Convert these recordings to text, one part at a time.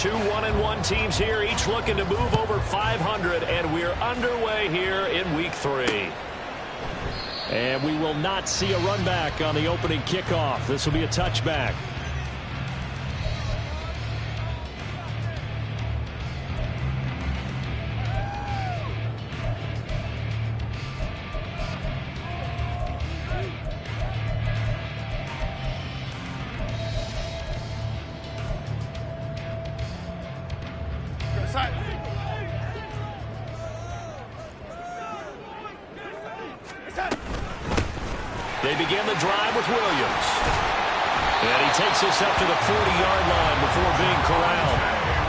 Two 1-1 teams here, each looking to move over 500, and we're underway here in Week 3. And we will not see a run back on the opening kickoff. This will be a touchback. They begin the drive with Williams. And he takes us up to the 40-yard line before being corralled.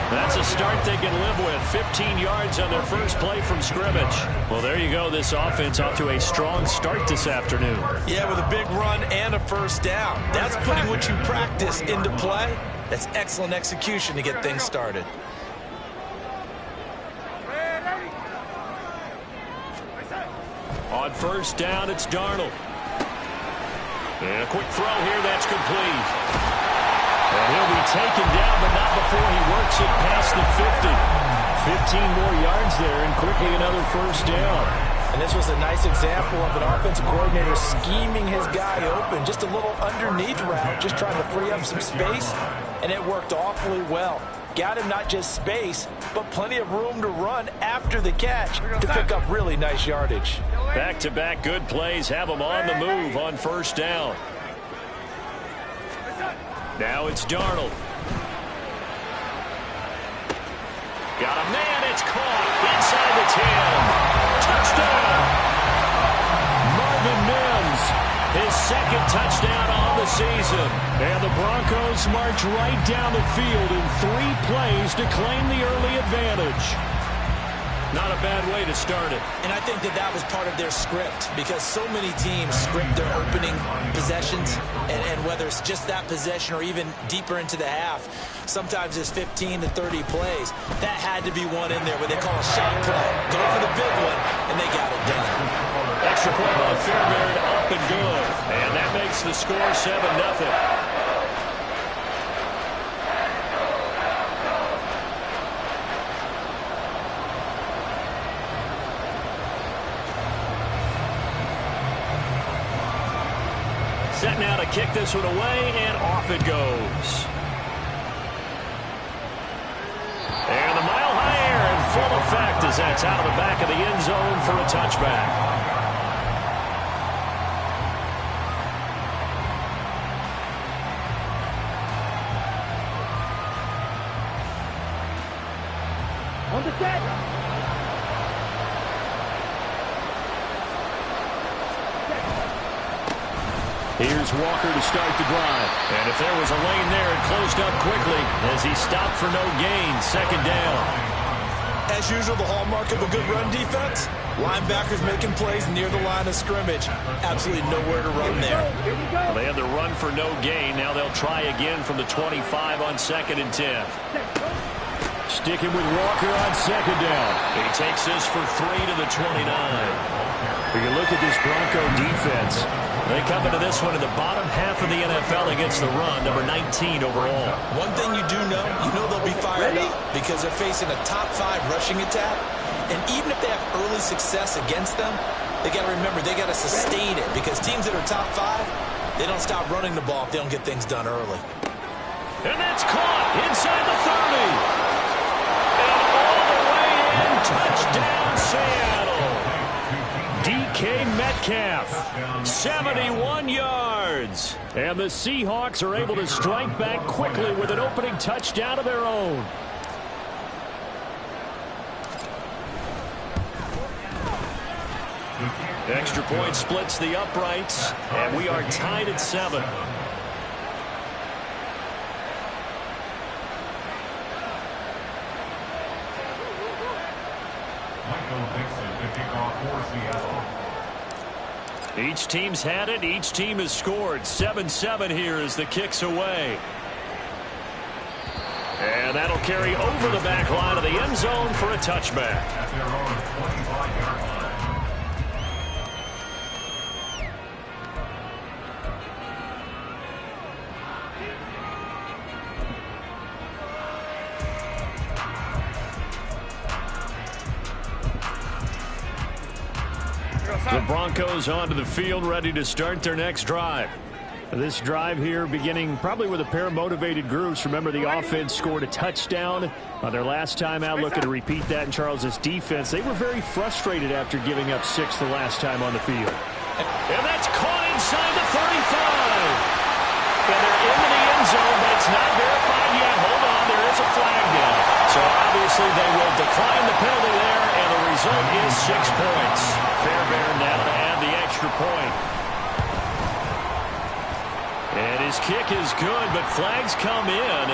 That's a start they can live with. 15 yards on their first play from scrimmage. Well, there you go. This offense off to a strong start this afternoon. Yeah, with a big run and a first down. That's putting what you practice into play. That's excellent execution to get things started. On first down, it's Darnold. And a quick throw here, that's complete. And he'll be taken down, but not before he works it past the 50. 15 more yards there, and quickly another first down. And this was a nice example of an offensive coordinator scheming his guy open. Just a little underneath route, just trying to free up some space, and it worked awfully well. Got him not just space, but plenty of room to run after the catch to pick up really nice yardage. Back-to-back good plays have him on the move on first down. Now it's Darnold. Got a man, it's caught inside the 10. Touchdown! Marvin Mims, his second touchdown on the season. And the Broncos march right down the field in 3 plays to claim the early advantage. Not a bad way to start it. And I think that was part of their script, because so many teams script their opening possessions, and whether it's just that possession or even deeper into the half, sometimes it's 15 to 30 plays. That had to be one in there where they call a shot play. Go for the big one, and they got it done. Extra point by Fairbairn, up and good. And that makes the score 7-0. Set now to kick this one away, and off it goes. And the mile high air in full effect as that's out of the back of the end zone for a touchback. On the set. Here's Walker to start the drive. And if there was a lane there, it closed up quickly as he stopped for no gain. Second down. As usual, the hallmark of a good run defense, linebackers making plays near the line of scrimmage. Absolutely nowhere to run there. Well, they had the run for no gain. Now they'll try again from the 25 on 2nd and 10. Sticking with Walker on second down. He takes this for 3 to the 29. When you look at this Bronco defense, they come into this one in the bottom half of the NFL against the run, number 19 overall. One thing you do know, they'll be fired up because they're facing a top 5 rushing attack. And even if they have early success against them, they got to remember they got to sustain it, because teams that are top 5, they don't stop running the ball if they don't get things done early. And that's caught inside the 30. And all the way in, touchdown Seattle. DK Metcalf, 71 yards. And the Seahawks are able to strike back quickly with an opening touchdown of their own. Extra point splits the uprights, and we are tied at 7. Each team's had it. Each team has scored. 7-7 here as the kick's away. And that'll carry over the back line of the end zone for a touchback. The Broncos onto the field, ready to start their next drive. This drive here beginning probably with a pair of motivated groups. Remember, the offense scored a touchdown on their last time out. Looking to repeat that in Charles's defense. They were very frustrated after giving up 6 the last time on the field. And that's caught inside the 35. And they're into the end zone, but it's not verified yet. Hold on, there is a flag down. So obviously they will decline the penalty there, and the result is 6 points. Fairbairn now to add the extra point. And his kick is good, but flags come in.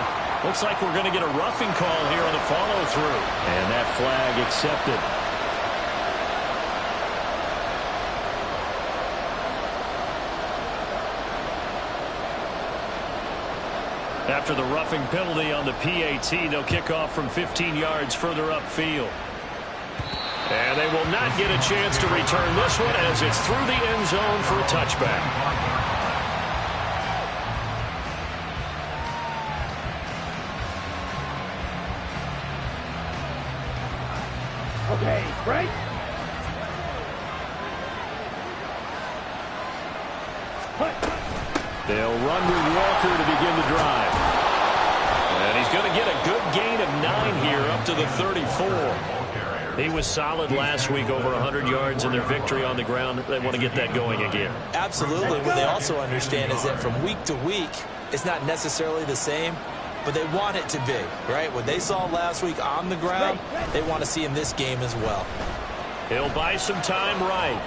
Looks like we're going to get a roughing call here on the follow-through. And that flag accepted. After the roughing penalty on the PAT, they'll kick off from 15 yards further upfield. And they will not get a chance to return this one as it's through the end zone for a touchback. Okay, break. They'll run with Walker to begin the drive. And he's going to get a good gain of 9 here up to the 34. He was solid last week, over 100 yards in their victory on the ground. They want to get that going again. Absolutely. What they also understand is that from week to week, it's not necessarily the same, but they want it to be, right? What they saw last week on the ground, they want to see in this game as well. He'll buy some time right.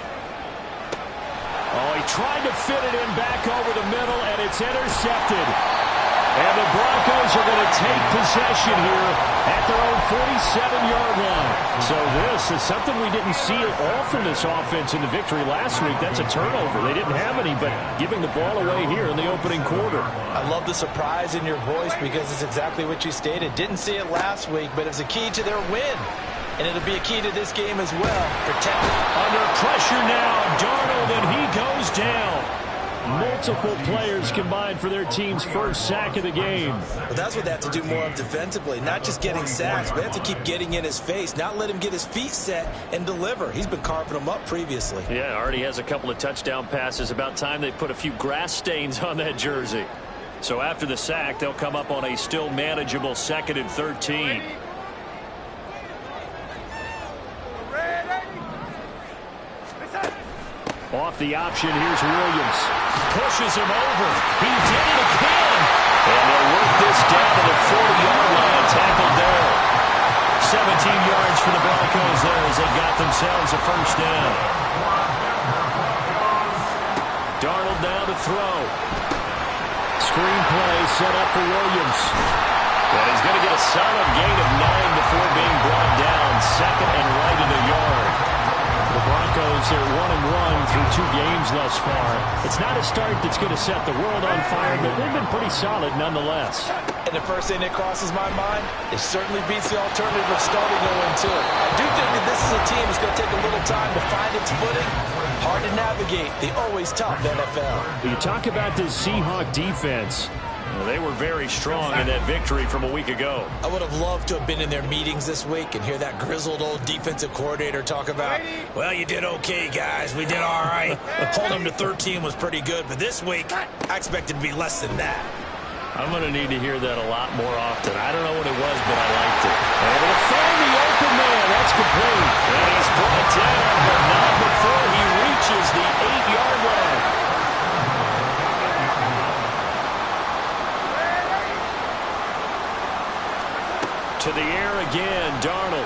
Oh, he tried to fit it in back over the middle, and it's intercepted. And the Broncos are going to take possession here at their own 47-yard line. So this is something we didn't see at all from this offense in the victory last week. That's a turnover. They didn't have any, but giving the ball away here in the opening quarter. I love the surprise in your voice because it's exactly what you stated. Didn't see it last week, but it's a key to their win. And it'll be a key to this game as well. Protect. Under pressure now, Darnold, and he goes down. Multiple players combined for their team's first sack of the game. But that's what they have to do more of defensively. Not just getting sacks, but they have to keep getting in his face. Not let him get his feet set and deliver. He's been carving them up previously. Yeah, already has a couple of touchdown passes. About time they put a few grass stains on that jersey. So after the sack, they'll come up on a still manageable 2nd and 13. Off the option, here's Williams. Pushes him over. He did it again. And they'll work this down to the 40-yard line. Tackled there. 17 yards for the Broncos there as they got themselves a first down. Darnold now to throw. Screenplay set up for Williams. And he's going to get a solid gain of 9 before being brought down. 2nd and right in the yard. The Broncos are 1-1 through 2 games thus far. It's not a start that's going to set the world on fire, but they've been pretty solid nonetheless. And the first thing that crosses my mind, it certainly beats the alternative of starting 0-2. I do think that this is a team that's going to take a little time to find its footing. Hard to navigate the always tough NFL. You talk about this Seahawks defense. Well, they were very strong in that victory from a week ago. I would have loved to have been in their meetings this week and hear that grizzled old defensive coordinator talk about, well, you did okay, guys. We did all right. Holding them to 13 was pretty good, but this week, I expected to be less than that. I'm going to need to hear that a lot more often. I don't know what it was, but I liked it. Able to find the open man. That's complete. And he's brought down, but not before he reaches the 8-yard line. To the air again, Darnold.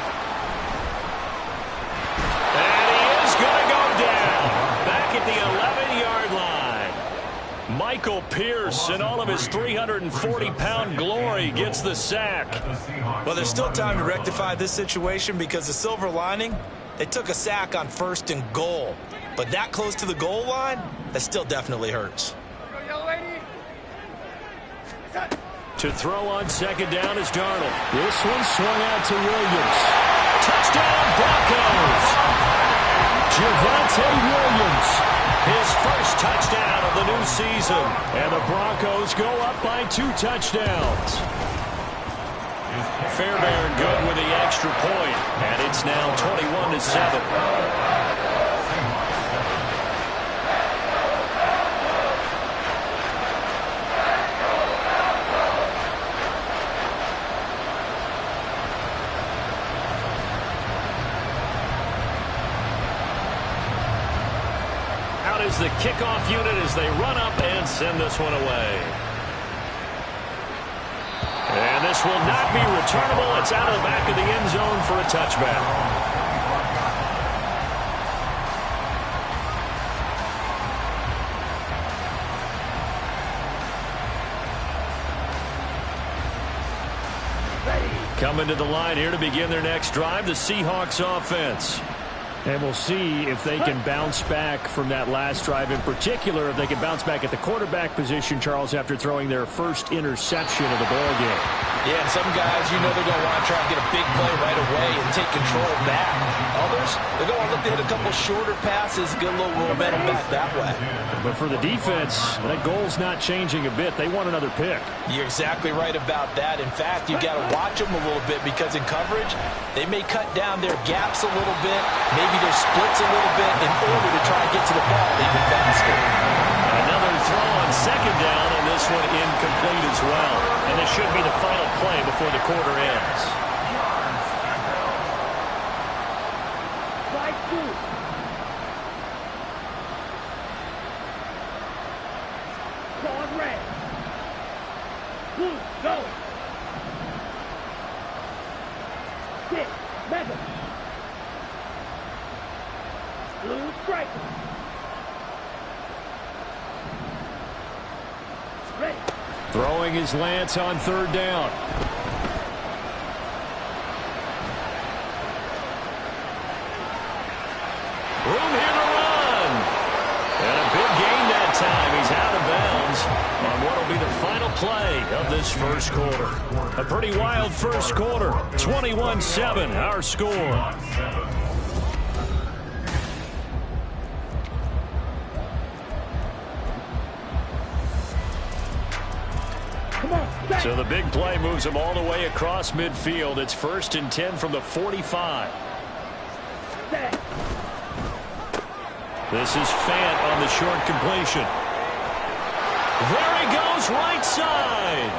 And he is going to go down. Back at the 11-yard line. Michael Pierce, in all of his 340-pound glory, gets the sack. Well, there's still time to rectify this situation because the silver lining, they took a sack on 1st and goal. But that close to the goal line, that still definitely hurts. To throw on 2nd down is Darnold. This one swung out to Williams. Touchdown, Broncos! Javonte Williams. His first touchdown of the new season. And the Broncos go up by 2 touchdowns. Fairbairn good with the extra point. And it's now 21-7. the kickoff unit as they run up and send this one away. And this will not be returnable. It's out of the back of the end zone for a touchback. Coming to the line here to begin their next drive, the Seahawks offense. And we'll see if they can bounce back from that last drive. In particular, if they can bounce back at the quarterback position, Charles, after throwing their first interception of the ball game. Yeah, some guys, you know they're going to want to try and get a big play right away and take control back. Others, they're going to look to hit a couple shorter passes, get a little momentum back that way. But for the defense, that goal's not changing a bit. They want another pick. You're exactly right about that. In fact, you've got to watch them a little bit because in coverage, they may cut down their gaps a little bit, maybe their splits a little bit in order to try and get to the ball even faster. Another throw on second down, and this one incomplete as well. And this should be the final play before the quarter ends. Slide two. Card red. Blue, go. Six, mega. Blue striker. Ready. Throwing his Lance on third down. Room here to run. And a big gain that time. He's out of bounds on what will be the final play of this first quarter. A pretty wild first quarter. 21-7, our score. So the big play moves them all the way across midfield. It's 1st and 10 from the 45. This is Fant on the short completion. There he goes, right side.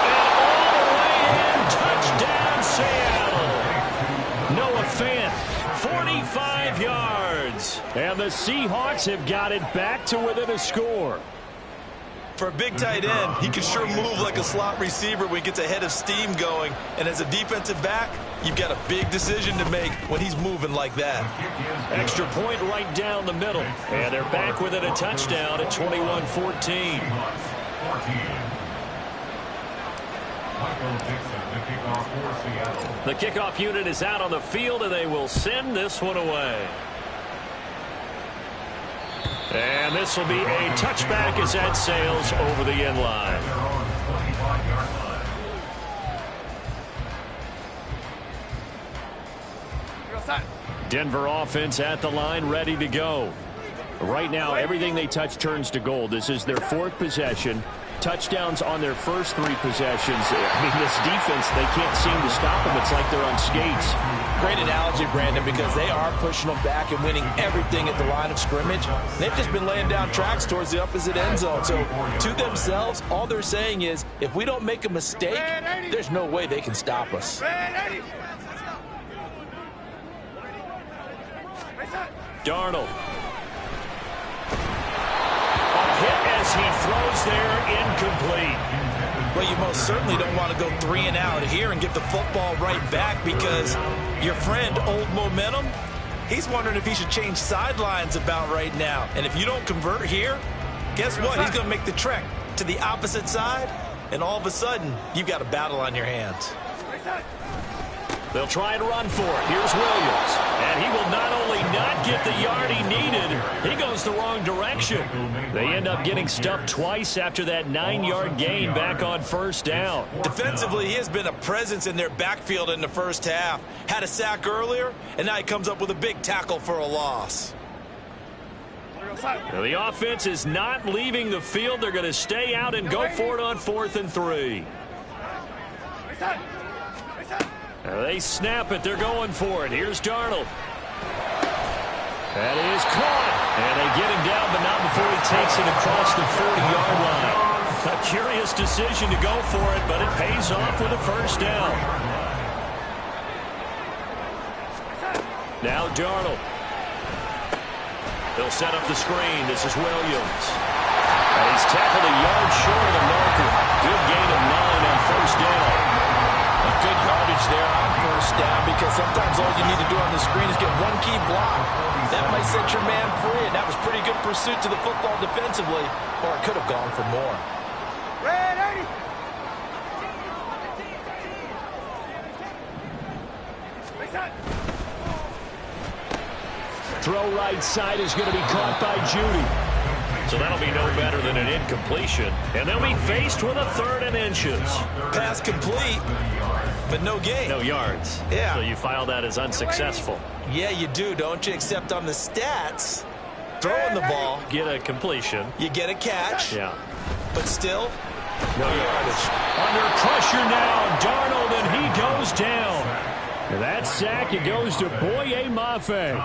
And all the way in, touchdown Seattle. Noah Fant, 45 yards. And the Seahawks have got it back to within a score. For a big tight end, he can sure move like a slot receiver when he gets a head of steam going. And as a defensive back, you've got a big decision to make when he's moving like that. Extra point right down the middle. And they're back within a touchdown at 21-14. The kickoff unit is out on the field, and they will send this one away. And this will be a touchback as that sails over the end line. Denver offense at the line, ready to go. Right now, everything they touch turns to gold. This is their 4th possession. Touchdowns on their first 3 possessions. I mean, this defense, they can't seem to stop them. It's like they're on skates. Great analogy, Brandon, because they are pushing them back and winning everything at the line of scrimmage. They've just been laying down tracks towards the opposite end zone. So to themselves, all they're saying is, if we don't make a mistake, there's no way they can stop us. Darnold. A hit as he throws there, incomplete. Well, you most certainly don't want to go 3 and out here and get the football right back because your friend, Old Momentum, he's wondering if he should change sidelines about right now. And if you don't convert here, guess what? He's going to make the trek to the opposite side, and all of a sudden, you've got a battle on your hands. They'll try and run for it. Here's Williams. And he will not only not get the yard he needed, he goes the wrong direction. They end up getting stuffed twice after that 9-yard gain back on first down. Defensively, he has been a presence in their backfield in the first half. Had a sack earlier, and now he comes up with a big tackle for a loss. Now, the offense is not leaving the field. They're going to stay out and go for it on 4th and 3. They snap it. They're going for it. Here's Darnold. That is caught. And they get him down, but not before he takes it across the 40-yard line. A curious decision to go for it, but it pays off with a first down. Now Darnold. They'll set up the screen. This is Williams. And he's tackled a yard short of the marker. Good gain of 9 on first down. A good yardage there on first down, because sometimes all you need to do on the screen is get one key block. That might set your man free, and that was pretty good pursuit to the football defensively, or it could have gone for more. Ready. Throw right side is going to be caught by Judy. So that'll be no better than an incompletion. And they'll be faced with a 3rd and inches. Pass complete, but no gain. No yards. Yeah. So you file that as unsuccessful. Yeah, you do, don't you? Except on the stats, throwing the ball, Get a completion. you get a catch, Yeah. but still, No yardage. Under pressure now, Darnold, and he goes down. And that sack, it goes to Boye Mafe.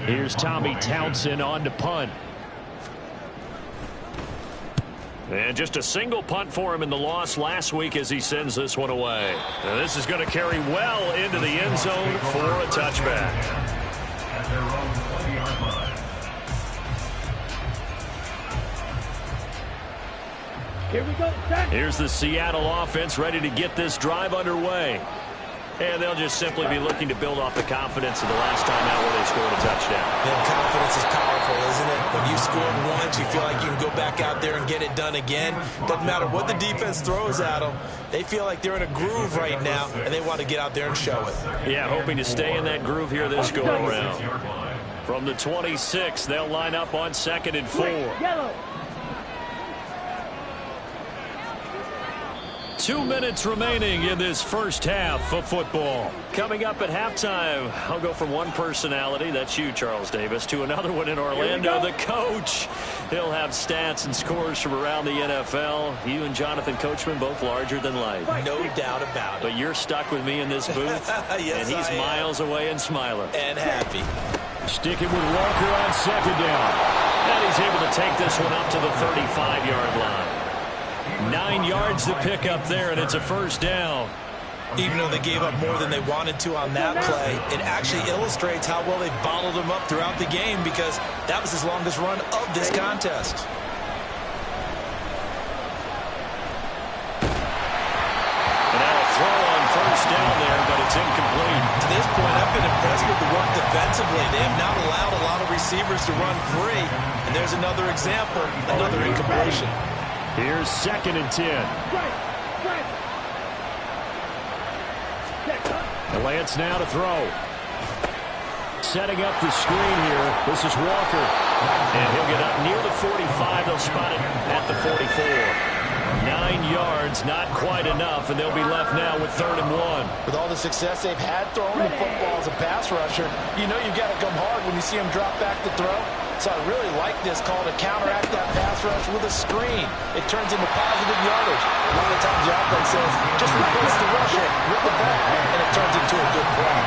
Here's Tommy Townsend on to punt. And just a single punt for him in the loss last week as he sends this one away. And this is going to carry well into the end zone for a touchback. Here we go, set. Here's the Seattle offense ready to get this drive underway. And they'll just simply be looking to build off the confidence of the last time out where they scored a touchdown. then confidence is powerful, isn't it? When you scored once, you feel like you can go back out there and get it done again. Doesn't matter what the defense throws at them. They feel like they're in a groove right now, and they want to get out there and show it. Yeah, hoping to stay in that groove here this go-around. From the 26, they'll line up on 2nd and 4. Yellow. 2 minutes remaining in this first half of football. Coming up at halftime, I'll go from one personality, that's you, Charles Davis, to another one in Orlando, the coach. He'll have stats and scores from around the NFL. You and Jonathan Coachman both larger than life. No doubt about it. But you're stuck with me in this booth, Yes, and he's I am. miles away and smiling. And happy. Sticking with Walker on 2nd down. And he's able to take this one up to the 35-yard line. 9 yards to pick up there, and it's a first down. Even though they gave up more than they wanted to on that play, it actually illustrates how well they bottled them up throughout the game, because that was his longest run of this contest. And now a throw on first down there, but it's incomplete. To this point, I've been impressed with the work defensively. They have not allowed a lot of receivers to run free. And there's another example, another incompletion. Here's 2nd and 10. Right. And Lance now to throw. Setting up the screen here. This is Walker. And he'll get up near the 45. They'll spot it at the 44. 9 yards, not quite enough, and they'll be left now with 3rd and 1. With all the success they've had throwing the football as a pass rusher, you know you've got to come hard when you see them drop back to throw. So I really like this call to counteract that pass rush with a screen. It turns into positive yardage. A lot of times the offense says, just replace the rusher with the ball, and it turns into a good play.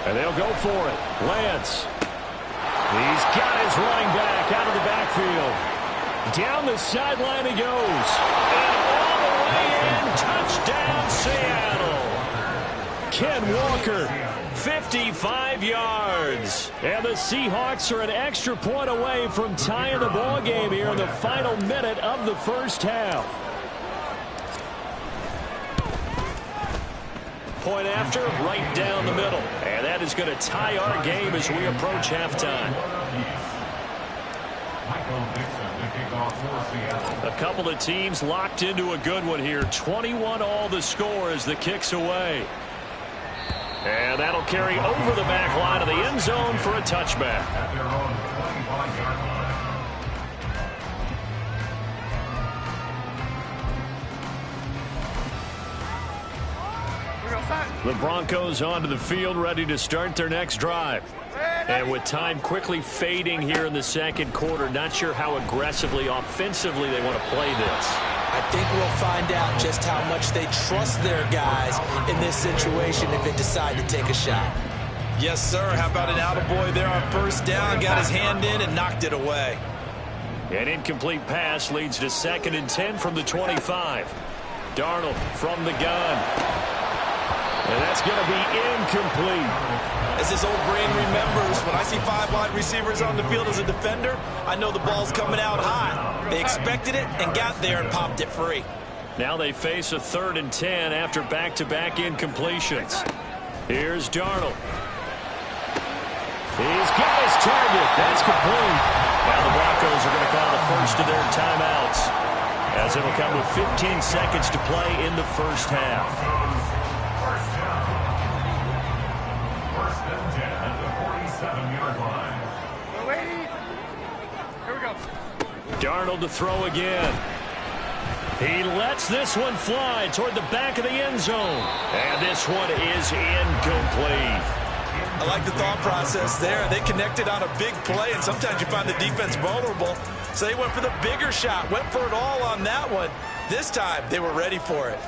And they'll go for it. Lance. He's got his running back out of the backfield. Down the sideline he goes. And all the way in. Touchdown, Seattle. Ken Walker, 55 yards. And the Seahawks are an extra point away from tying the ball game here in the final minute of the first half. Point after, right down the middle. And that is going to tie our game as we approach halftime. A couple of teams locked into a good one here. 21 all the score as the kick's away. And that'll carry over the back line of the end zone for a touchback. The Broncos onto the field, ready to start their next drive. And with time quickly fading here in the second quarter, not sure how aggressively, offensively they want to play this. I think we'll find out just how much they trust their guys in this situation if they decide to take a shot. Yes, sir. How about an attaboy there on first down? Got his hand in and knocked it away. An incomplete pass leads to 2nd and 10 from the 25. Darnold from the gun. And that's going to be incomplete. As this old brain remembers, when I see 5 wide receivers on the field as a defender, I know the ball's coming out hot. They expected it and got there and popped it free. Now they face a 3rd and 10 after back-to-back incompletions. Here's Darnold. He's got his target. That's complete. Now the Broncos are going to call the first of their timeouts, as it'll come with 15 seconds to play in the first half. First and 10 at the 47-yard line. Here we go. Darnold to throw again. He lets this one fly toward the back of the end zone. And this one is incomplete. I like the thought process there. They connected on a big play, and sometimes you find the defense vulnerable. So they went for the bigger shot, went for it all on that one. This time, they were ready for it.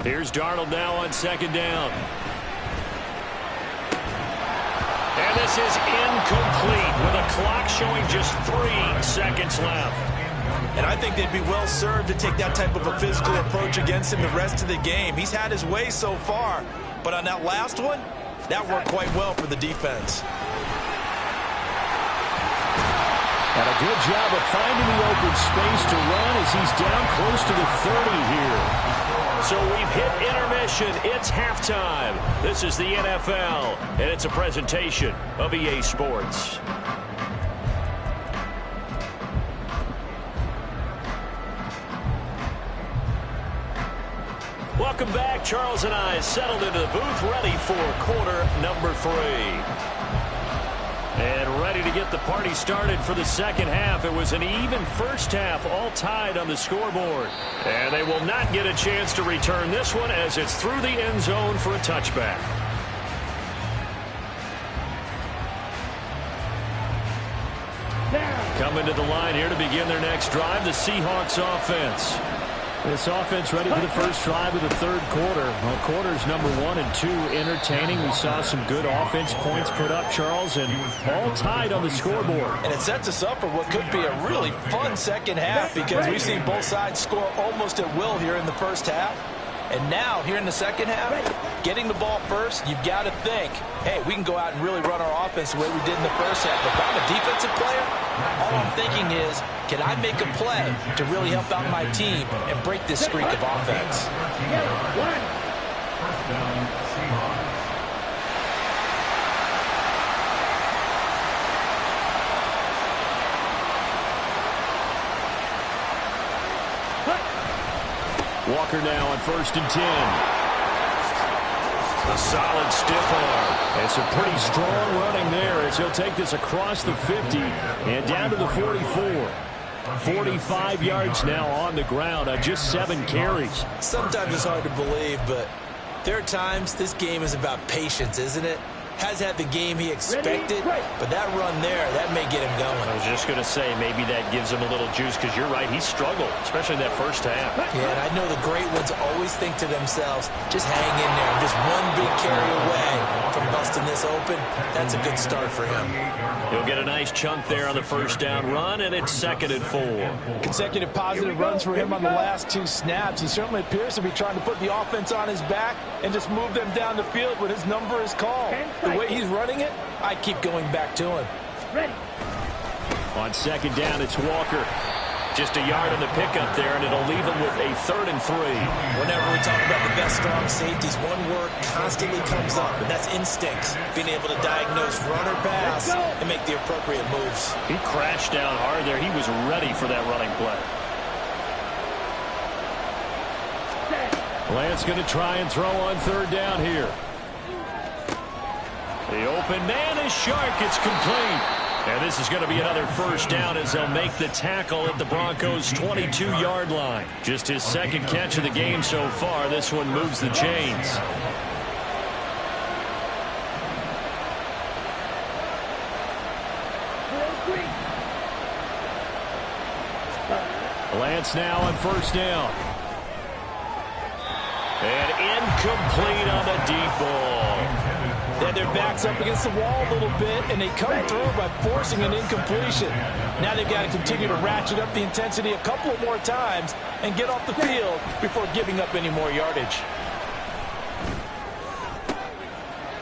Here's Darnold now on 2nd down. And this is incomplete with a clock showing just 3 seconds left. And I think they'd be well served to take that type of a physical approach against him the rest of the game. He's had his way so far, but on that last one, that worked quite well for the defense. And a good job of finding the open space to run as he's down close to the 30 here. So we've hit intermission. It's halftime. This is the NFL, and it's a presentation of EA Sports. Welcome back. Charles and I settled into the booth, ready for quarter number 3. And ready to get the party started for the second half. It was an even first half, all tied on the scoreboard. And they will not get a chance to return this one as it's through the end zone for a touchback. Coming to the line here to begin their next drive, the Seahawks offense. This offense ready for the first drive of the 3rd quarter. Well, quarters number 1 and 2 entertaining. We saw some good offense points put up, Charles, and all tied on the scoreboard. And it sets us up for what could be a really fun second half because we've seen both sides score almost at will here in the first half. And now, here in the second half, getting the ball first, you've got to think, hey, we can go out and really run our offense the way we did in the first half. But if I'm a defensive player, all I'm thinking is, can I make a play to really help out my team and break this streak of offense? Walker now on 1st and 10. A solid stiff arm. And some pretty strong running there as he'll take this across the 50 and down to the 44. 45 yards now on the ground on just 7 carries. Sometimes it's hard to believe, but there are times this game is about patience, isn't it? Has had the game he expected, but that run there, that may get him going. I was just going to say, maybe that gives him a little juice, because you're right, he struggled, especially in that first half. Yeah, and I know the great ones always think to themselves, just hang in there. Just one big carry away from busting this open. That's a good start for him. He'll get a nice chunk there on the first down run, and it's 2nd and 4. Consecutive positive runs for him on the last 2 snaps. He certainly appears to be trying to put the offense on his back and just move them down the field when his number is called. The way he's running it, I keep going back to him. Ready. On 2nd down, it's Walker. Just a yard on the pickup there, and it'll leave him with a 3rd and 3. Whenever we talk about the best strong safeties, one word constantly comes up, and that's instincts. Being able to diagnose run or pass and make the appropriate moves. He crashed down hard there. He was ready for that running play. Lance going to try and throw on 3rd down here. The open man is Shark. It's complete. And this is going to be another first down as they'll make the tackle at the Broncos' 22-yard line. Just his second catch of the game so far. This one moves the chains. Lance now on first down. And incomplete on the deep ball. They had their backs up against the wall a little bit, and they come through by forcing an incompletion. Now they've got to continue to ratchet up the intensity a couple of more times and get off the field before giving up any more yardage.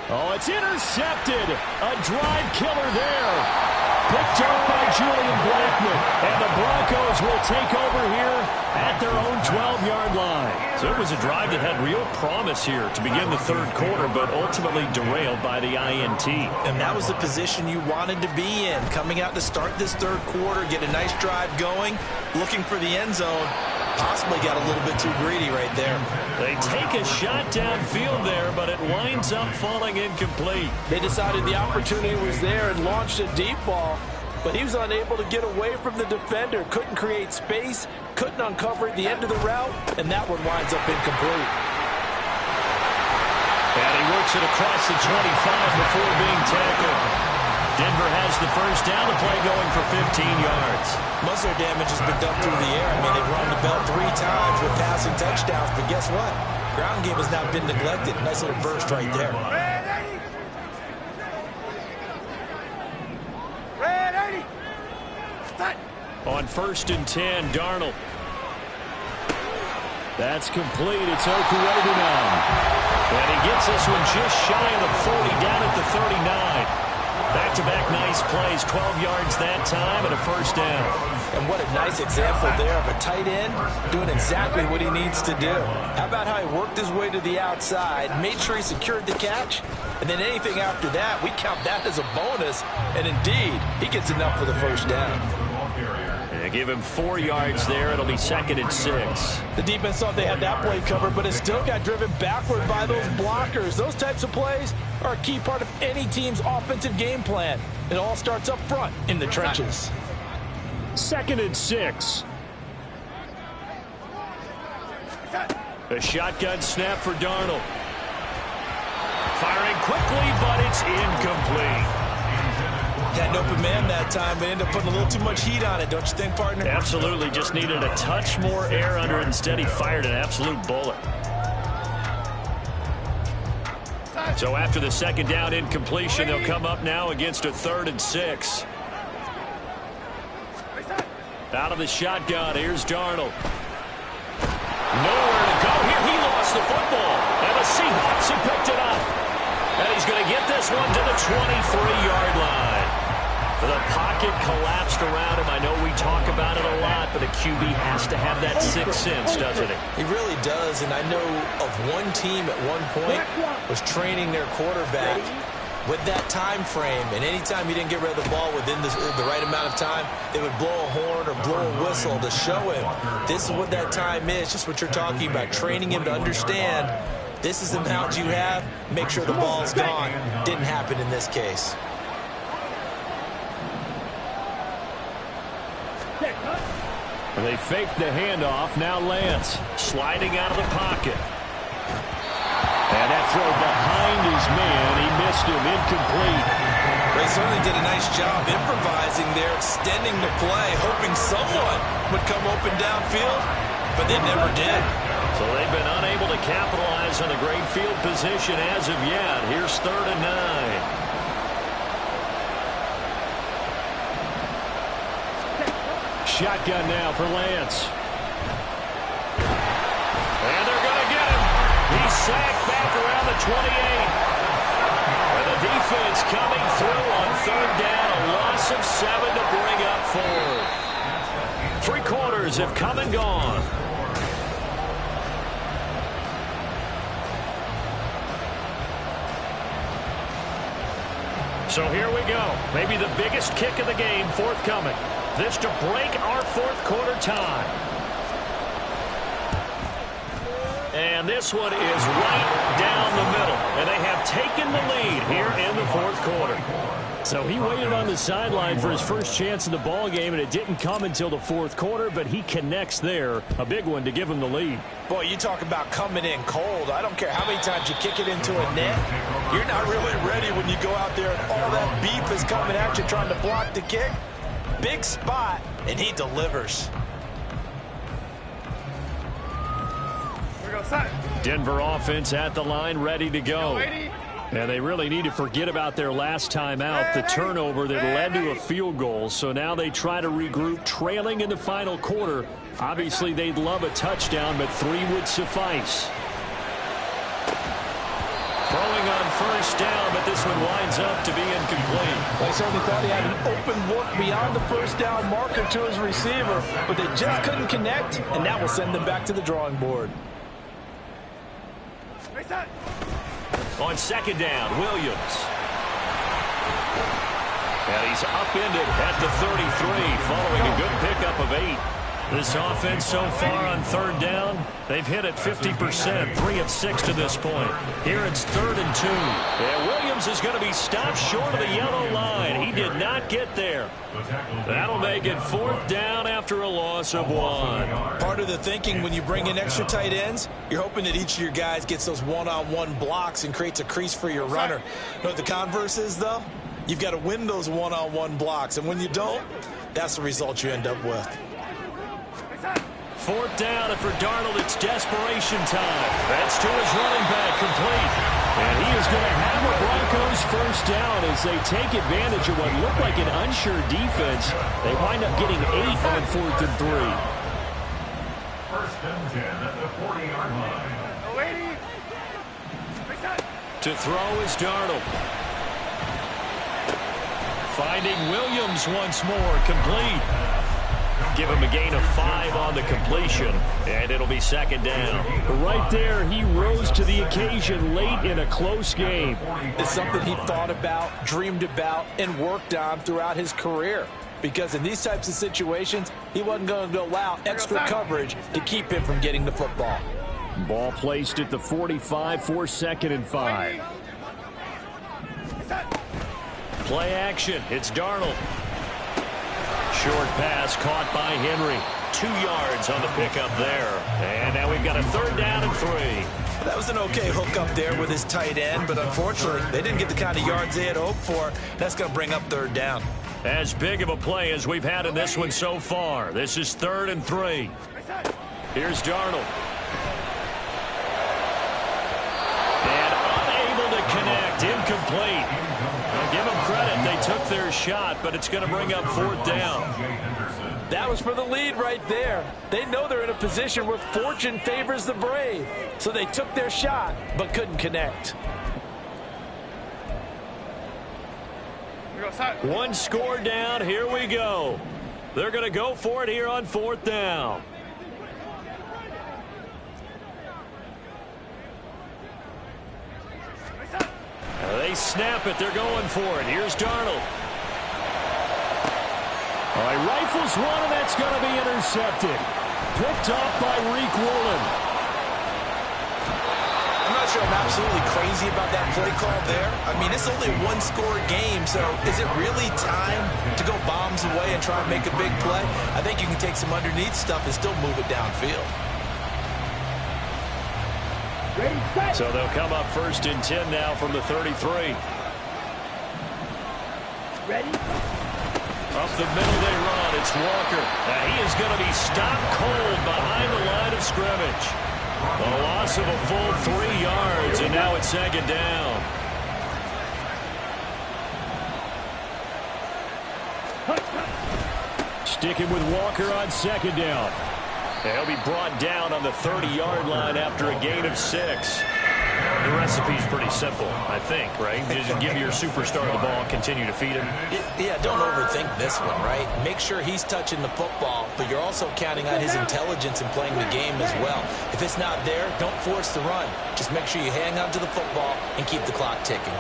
Oh, it's intercepted. A drive killer there. Picked up by Julian Blackman. And the Broncos will take over here at their own 12-yard line. So it was a drive that had real promise here to begin the third quarter, but ultimately derailed by the INT. And that was the position you wanted to be in. Coming out to start this third quarter, get a nice drive going, looking for the end zone. Possibly got a little bit too greedy right there. They take a shot downfield there, but it winds up falling incomplete. They decided the opportunity was there and launched a deep ball, but he was unable to get away from the defender. Couldn't create space, couldn't uncover at the end of the route, and that one winds up incomplete. And he works it across the 25 before being tackled. Denver has the first down, the play going for 15 yards. Most of their damage has been done through the air. I mean, they've run the bell 3 times with passing touchdowns, but guess what? Ground game has not been neglected. Nice little burst right there. Ready. Start. On 1st and 10, Darnold. That's complete. It's Okuedu now. And he gets this one just shy of the 40, down at the 39. Back-to-back nice plays, 12 yards that time and a first down. And what a nice example there of a tight end doing exactly what he needs to do. How about how he worked his way to the outside, made sure he secured the catch, and then anything after that, we count that as a bonus. And indeed, he gets enough for the first down. They give him 4 yards there. It'll be 2nd and 6. The defense thought they had that play covered, but it still got driven backward by those blockers. Those types of plays are a key part of any team's offensive game plan. It all starts up front in the trenches. 2nd and 6. A shotgun snap for Darnold. Firing quickly, but it's incomplete. Had an open man that time, but ended up putting a little too much heat on it, don't you think, partner? Absolutely. Just needed a touch more air under it. Instead, he fired an absolute bullet. So after the second down incompletion, they'll come up now against a 3rd and 6. Out of the shotgun, here's Darnold. Nowhere to go here. He lost the football. And the Seahawks have picked it up. And he's going to get this one to the 23-yard line. The pocket collapsed around him. I know we talk about it a lot, but a QB has to have that sixth sense, doesn't he? He really does, and I know of one team at one point was training their quarterback with that time frame, and anytime he didn't get rid of the ball within the right amount of time, they would blow a horn or blow a whistle to show him this is what that time is, just what you're talking about, training him to understand this is the amount you have, make sure the ball's gone. Didn't happen in this case. They fake the handoff. Now Lance sliding out of the pocket. And that throw behind his man. He missed him. Incomplete. They certainly did a nice job improvising there, extending the play, hoping someone would come open downfield, but they never did. So they've been unable to capitalize on a great field position as of yet. Here's 3rd and 9. Shotgun now for Lance. And they're going to get him. He's sacked back around the 28. And the defense coming through on 3rd down. A loss of 7 to bring up 4. 3 quarters have come and gone. So here we go. Maybe the biggest kick of the game forthcoming. This to break our 4th quarter tie. And this one is right down the middle. And they have taken the lead here in the 4th quarter. So he waited on the sideline for his first chance in the ball game, and it didn't come until the fourth quarter, but he connects there. A big one to give him the lead. Boy, you talk about coming in cold. I don't care how many times you kick it into a net. You're not really ready when you go out there and all that beef is coming at you trying to block the kick. Big spot, and he delivers. Denver offense at the line, ready to go. And they really need to forget about their last time out, the turnover that led to a field goal. So now they try to regroup, trailing in the final quarter. Obviously, they'd love a touchdown, but 3 would suffice. Throwing on first down, but this one winds up to be incomplete. They certainly thought he had an open look beyond the first down marker to his receiver, but they just couldn't connect, and that will send them back to the drawing board. On second down, Williams. And he's upended at the 33, following a good pickup of 8. This offense so far on third down, they've hit it 50%, 3 of 6 to this point. Here it's 3rd and 2. And Williams is going to be stopped short of the yellow line. He did not get there. That'll make it 4th down after a loss of 1. Part of the thinking when you bring in extra tight ends, you're hoping that each of your guys gets those one-on-one blocks and creates a crease for your runner. You know what the converse is, though? You've got to win those one-on-one blocks, and when you don't, that's the result you end up with. 4th down, and for Darnold, it's desperation time. That's to his running back, complete. And he is going to have a Broncos first down as they take advantage of what looked like an unsure defense. They wind up getting 8 on 4th and 3. First and 10 at the 40-yard line. To throw is Darnold. Finding Williams once more, complete. Give him a gain of 5 on the completion, and it'll be 2nd down. Right there, he rose to the occasion late in a close game. It's something he thought about, dreamed about, and worked on throughout his career. Because in these types of situations, he wasn't going to allow extra coverage to keep him from getting the football. Ball placed at the 45 for 2nd and 5. Play action. It's Darnold. Short pass caught by Henry. 2 yards on the pickup there. And now we've got a 3rd down and 3. That was an okay hook up there with his tight end, but unfortunately, they didn't get the kind of yards they had hoped for. That's going to bring up 3rd down. As big of a play as we've had in this one so far. This is 3rd and 3. Here's Darnold. And unable to connect. Incomplete. Give them credit. They took their shot, but it's going to bring up 4th down. That was for the lead right there. They know they're in a position where fortune favors the brave. So they took their shot, but couldn't connect. 1 score down. Here we go. They're going to go for it here on 4th down. They snap it. They're going for it. Here's Darnold. All right, rifles one, and that's going to be intercepted. Picked off by Reek Woolen. I'm not sure I'm absolutely crazy about that play call there. I mean, it's only a 1-score game, so is it really time to go bombs away and try and make a big play? I think you can take some underneath stuff and still move it downfield. So they'll come up 1st and 10 now from the 33. Ready? Up the middle they run. It's Walker. Now he is going to be stopped cold behind the line of scrimmage. A loss of a full 3 yards, and now it's 2nd down. Sticking with Walker on 2nd down. He'll be brought down on the 30-yard line after a gain of 6. The recipe's pretty simple, I think, right? Just give your superstar the ball, continue to feed him. Yeah, don't overthink this one, right? Make sure he's touching the football, but you're also counting on his intelligence in playing the game as well. If it's not there, don't force the run. Just make sure you hang on to the football and keep the clock ticking.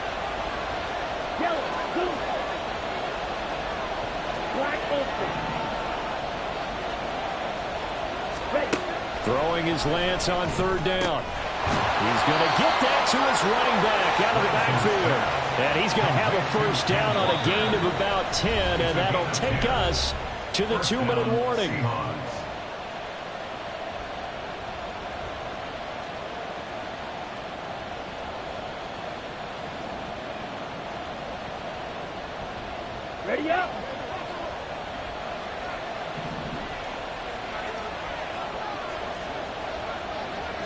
Throwing his Lance on 3rd down. He's going to get that to his running back out of the backfield. And he's going to have a first down on a gain of about 10, and that'll take us to the 2-minute warning. Ready up.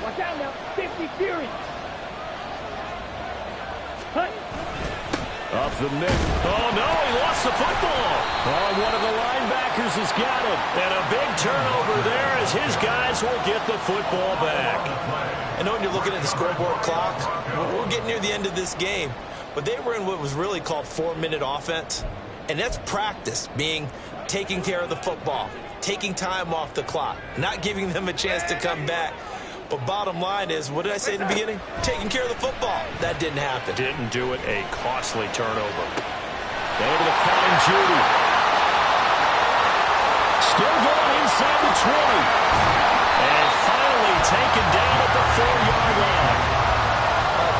Watch out now. 50 Fury. Cut. Up the middle. Oh, no, he lost the football. Oh, one of the linebackers has got it. And a big turnover there as his guys will get the football back. I know when you're looking at the scoreboard clock, we're getting near the end of this game. But they were in what was really called 4-minute offense. And that's practice, being taking care of the football, taking time off the clock, not giving them a chance to come back. But bottom line is, what did I say in the beginning? Taking care of the football. That didn't happen. Didn't do it. A costly turnover. Able to find Judy. Still going inside the 20. And finally taken down at the 4-yard line.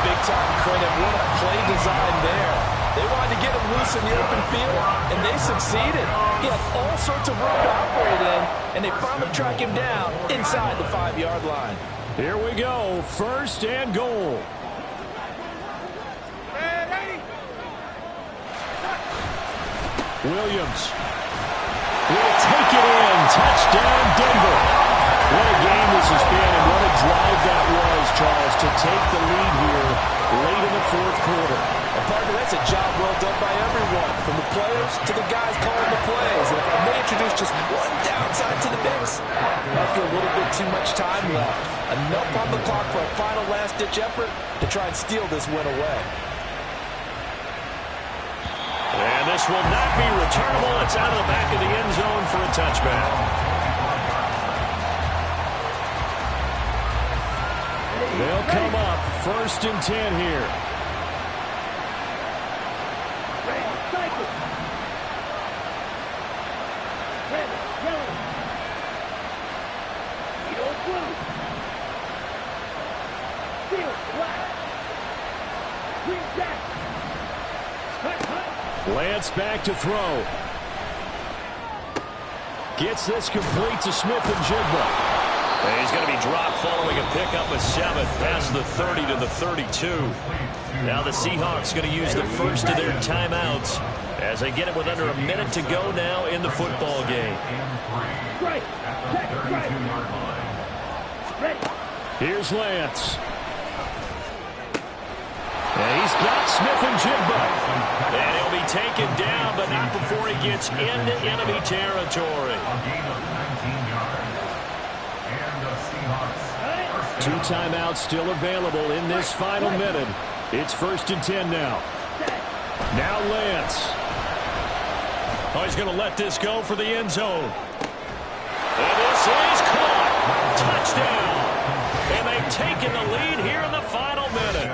Big-time credit. What a play design there. They wanted to get him loose in the open field, and they succeeded. He had all sorts of room to operate in, and they finally track him down inside the 5-yard line. Here we go. First and goal. Ready. Williams will take it in. Touchdown, Denver. What a game this has been, and what a drive that was, Charles, to take the lead here late in the fourth quarter. Partner, that's a job well done by everyone, from the players to the guys calling the plays. And if I may introduce just one downside to the mix, might be a little bit too much time left. Enough on the clock for a final last-ditch effort to try and steal this win away. And this will not be returnable. It's out of the back of the end zone for a touchback. They'll come up first and 10 here. Lance back to throw. Gets this complete to Smith and Jigba. And he's going to be dropped following a pickup of 7 past the 30 to the 32. Now the Seahawks going to use the first of their timeouts as they get it with under a minute to go now in the football game. Here's Lance. And he's got Smith and Jigba. And he'll be taken down, but not before he gets into enemy territory. 2 timeouts still available in this final minute. It's first and 10 now. Now Lance. Oh, he's going to let this go for the end zone. And this is caught. Touchdown. And they've taken the lead here in the final minute.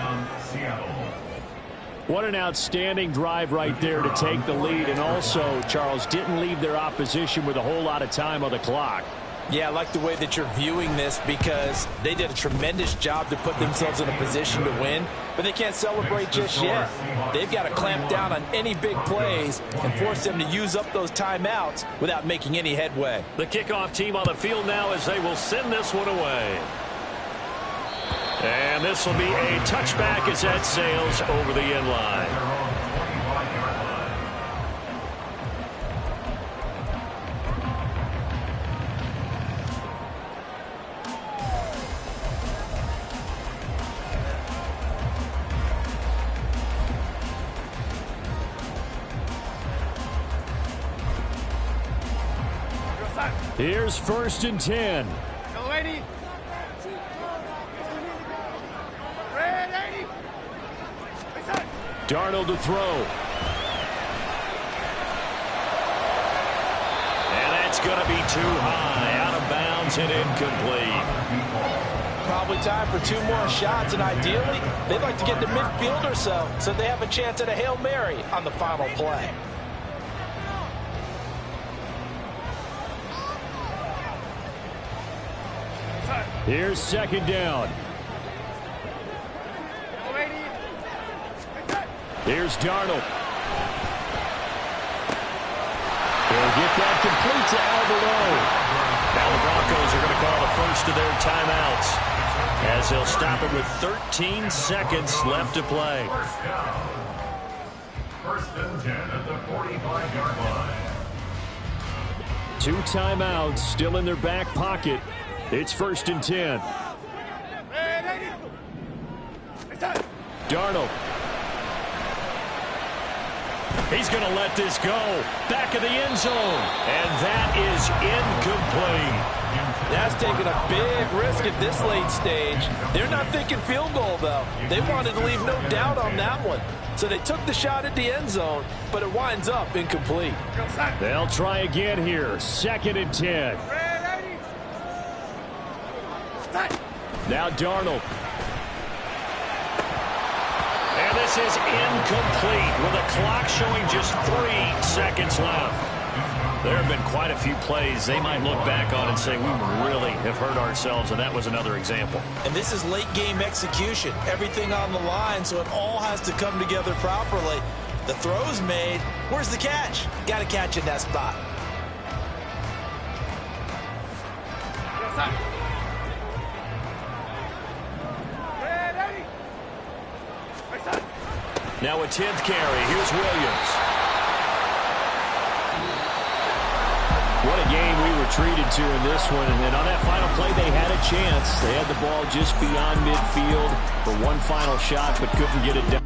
What an outstanding drive right there to take the lead. And also, Charles, didn't leave their opposition with a whole lot of time on the clock. Yeah, I like the way that you're viewing this because they did a tremendous job to put themselves in a position to win, but they can't celebrate just yet. They've got to clamp down on any big plays and force them to use up those timeouts without making any headway. The kickoff team on the field now as they will send this one away. And this will be a touchback as that sails over the end line. Here's first and 10. Go, 80. Red 80. Darnold to throw. And that's going to be too high. Out of bounds and incomplete. Probably time for 2 more shots, and ideally, they'd like to get to midfield or so they have a chance at a Hail Mary on the final play. Here's second down. Here's Darnold. He'll get that complete to Alberto. Now the Broncos are going to call the first of their timeouts as they'll stop it with 13 seconds left to play. First and 10 at the 45-yard line. 2 timeouts still in their back pocket. It's first and 10. Darnold. He's going to let this go. Back of the end zone. And that is incomplete. That's taking a big risk at this late stage. They're not thinking field goal, though. They wanted to leave no doubt on that one. So they took the shot at the end zone, but it winds up incomplete. They'll try again here. Second and 10. Now Darnold. And this is incomplete with a clock showing just 3 seconds left. There have been quite a few plays they might look back on and say, we really have hurt ourselves, and that was another example. And this is late game execution. Everything on the line, so it all has to come together properly. The throw's made. Where's the catch? Got to catch in that spot. Now a 10th carry. Here's Williams. What a game we were treated to in this one. And on that final play, they had a chance. They had the ball just beyond midfield for one final shot, but couldn't get it done.